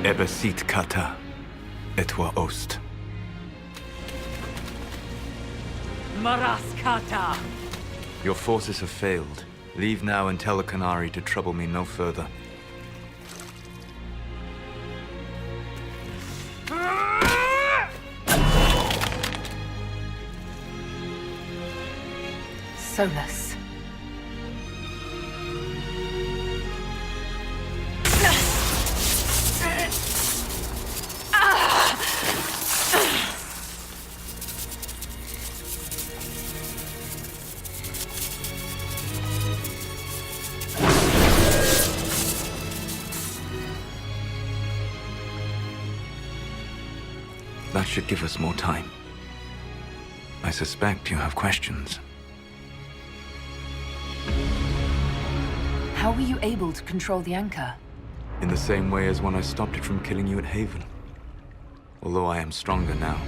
Ebesit kata, etwa ost. Maraskata! Your forces have failed. Leave now and tell the Canary to trouble me no further. Solus. That should give us more time. I suspect you have questions. How were you able to control the anchor? In the same way as when I stopped it from killing you at Haven. Although I am stronger now,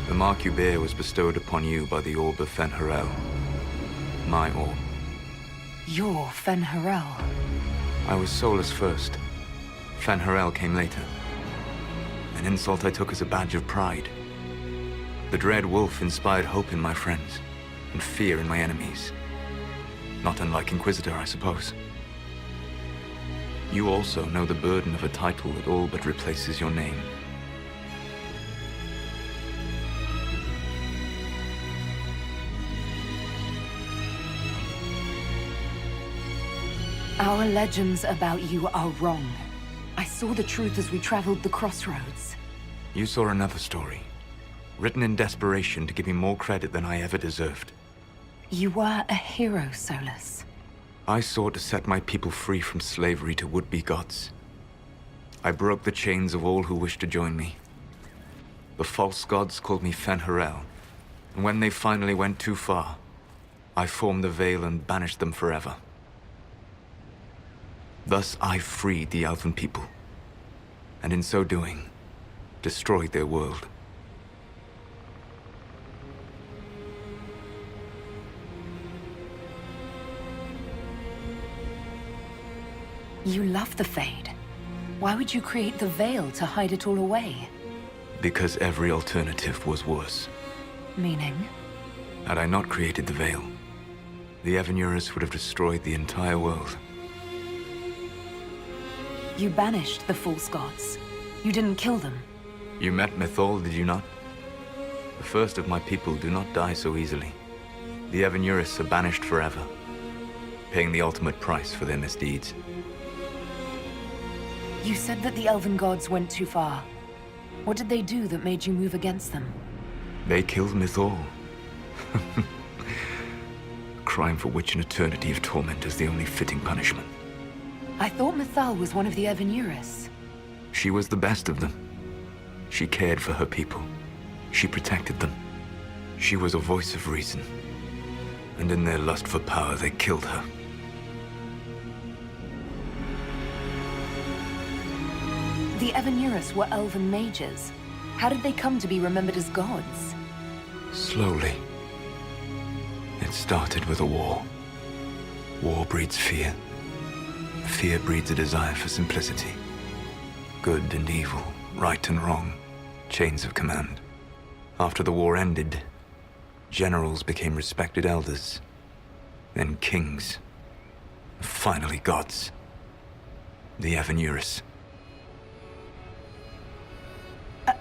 the mark you bear was bestowed upon you by the Orb of Fen'Harel. My orb. You're Fen'Harel. I was Solus first. Fen'Harel came later. An insult I took as a badge of pride. The Dread Wolf inspired hope in my friends, and fear in my enemies. Not unlike Inquisitor, I suppose. You also know the burden of a title that all but replaces your name. Our legends about you are wrong. I saw the truth as we traveled the crossroads. You saw another story, written in desperation to give me more credit than I ever deserved. You were a hero, Solus. I sought to set my people free from slavery to would-be gods. I broke the chains of all who wished to join me. The false gods called me Fen'Harel, and when they finally went too far, I formed the Veil and banished them forever. Thus I freed the Elven people, and in so doing, destroyed their world. You love the Fade. Why would you create the Veil to hide it all away? Because every alternative was worse. Meaning? Had I not created the Veil, the Evanurus would have destroyed the entire world. You banished the false gods. You didn't kill them. You met Mythal, did you not? The first of my people do not die so easily. The Evanurus are banished forever, paying the ultimate price for their misdeeds. You said that the Elven gods went too far. What did they do that made you move against them? They killed Mythal. A crime for which an eternity of torment is the only fitting punishment. I thought Mythal was one of the Evanurus. She was the best of them. She cared for her people. She protected them. She was a voice of reason. And in their lust for power, they killed her. The Evanurus were elven mages. How did they come to be remembered as gods? Slowly. It started with a war. War breeds fear. Fear breeds a desire for simplicity. Good and evil, right and wrong, chains of command. After the war ended, generals became respected elders, then kings, and finally gods. The Evanurus.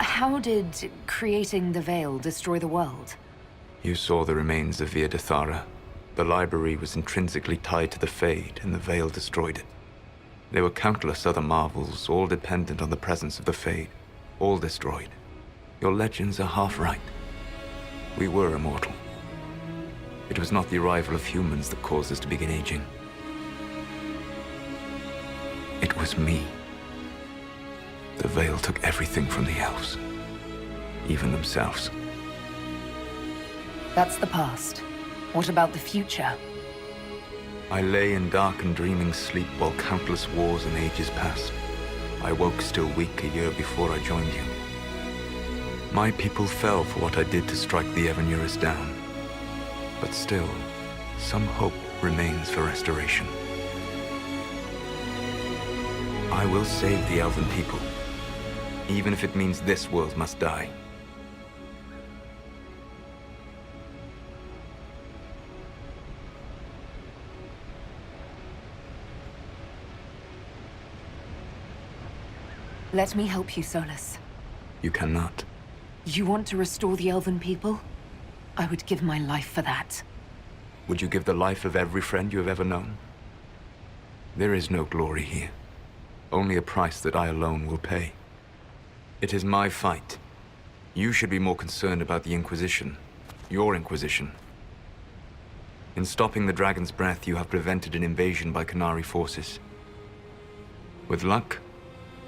How did creating the Veil destroy the world? You saw the remains of Via Dathara. The library was intrinsically tied to the Fade, and the Veil destroyed it. There were countless other marvels, all dependent on the presence of the Fade, all destroyed. Your legends are half right. We were immortal. It was not the arrival of humans that caused us to begin aging. It was me. The Veil took everything from the elves, even themselves. That's the past. What about the future? I lay in dark and dreaming sleep while countless wars and ages passed. I woke still weak a year before I joined you. My people fell for what I did to strike the Evanurus down. But still, some hope remains for restoration. I will save the Elven people, even if it means this world must die. Let me help you, Solus. You cannot. You want to restore the Elven people? I would give my life for that. Would you give the life of every friend you have ever known? There is no glory here. Only a price that I alone will pay. It is my fight. You should be more concerned about the Inquisition. Your Inquisition. In stopping the Dragon's Breath, you have prevented an invasion by Qunari forces. With luck,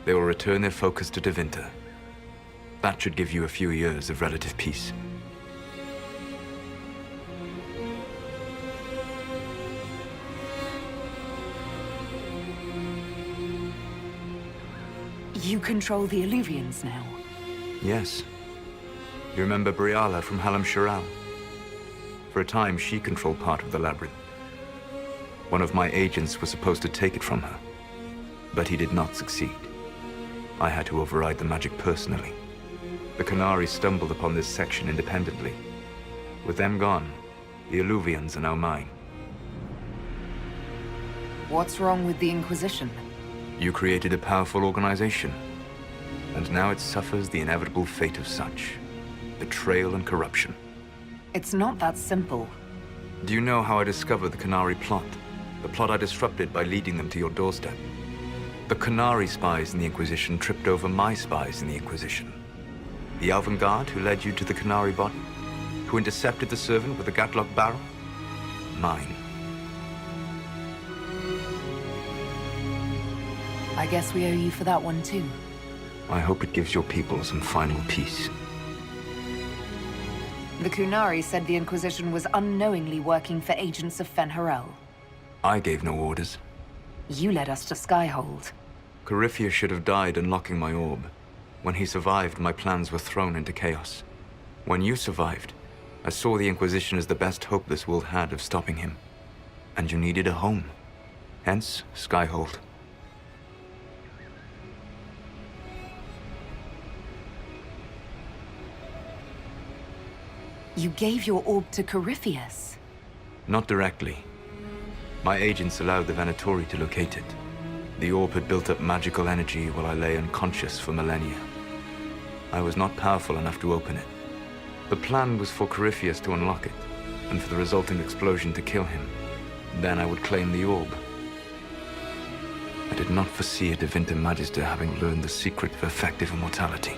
they will return their focus to Tevinter. That should give you a few years of relative peace. You control the Illuvians now? Yes. You remember Briala from Halam Shiral? For a time, she controlled part of the labyrinth. One of my agents was supposed to take it from her, but he did not succeed. I had to override the magic personally. The Qunari stumbled upon this section independently. With them gone, the Illuvians are now mine. What's wrong with the Inquisition? You created a powerful organization, and now it suffers the inevitable fate of such. Betrayal and corruption. It's not that simple. Do you know how I discovered the Qunari plot? The plot I disrupted by leading them to your doorstep? The Qunari spies in the Inquisition tripped over my spies in the Inquisition. The Elven Guard who led you to the Qunari body? Who intercepted the servant with the Gatlock barrel? Mine. I guess we owe you for that one too. I hope it gives your people some final peace. The Qunari said the Inquisition was unknowingly working for agents of Fen'Harel. I gave no orders. You led us to Skyhold. Corypheus should have died unlocking my orb. When he survived, my plans were thrown into chaos. When you survived, I saw the Inquisition as the best hope this world had of stopping him. And you needed a home. Hence, Skyhold. You gave your orb to Corypheus? Not directly. My agents allowed the Venatori to locate it. The orb had built up magical energy while I lay unconscious for millennia. I was not powerful enough to open it. The plan was for Corypheus to unlock it, and for the resulting explosion to kill him. Then I would claim the orb. I did not foresee a Tevinter Magister having learned the secret of effective immortality.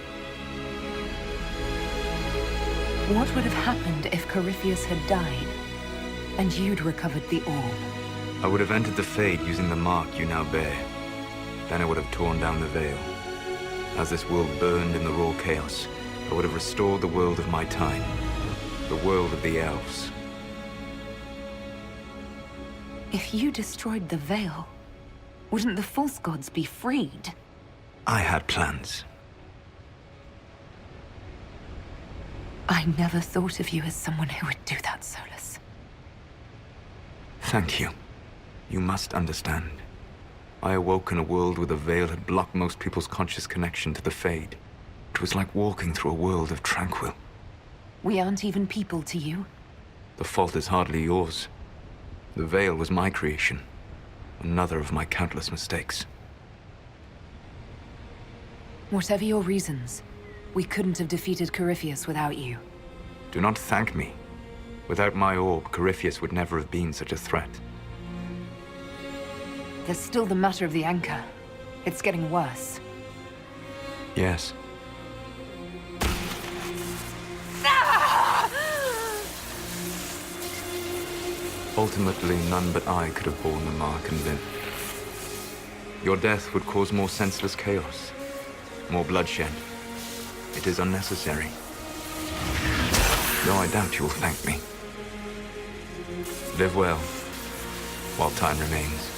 What would have happened if Corypheus had died, and you'd recovered the orb? I would have entered the Fade using the mark you now bear. Then I would have torn down the veil. As this world burned in the raw chaos, I would have restored the world of my time. The world of the elves. If you destroyed the veil, wouldn't the false gods be freed? I had plans. I never thought of you as someone who would do that, Solus. Thank you. You must understand. I awoke in a world where the veil had blocked most people's conscious connection to the Fade. It was like walking through a world of tranquil. We aren't even people to you. The fault is hardly yours. The veil was my creation. Another of my countless mistakes. Whatever your reasons, we couldn't have defeated Corypheus without you. Do not thank me. Without my orb, Corypheus would never have been such a threat. There's still the matter of the anchor. It's getting worse. Yes. Ultimately, none but I could have borne the mark and lived. Your death would cause more senseless chaos, more bloodshed. It is unnecessary. Though I doubt you will thank me. Live well, while time remains.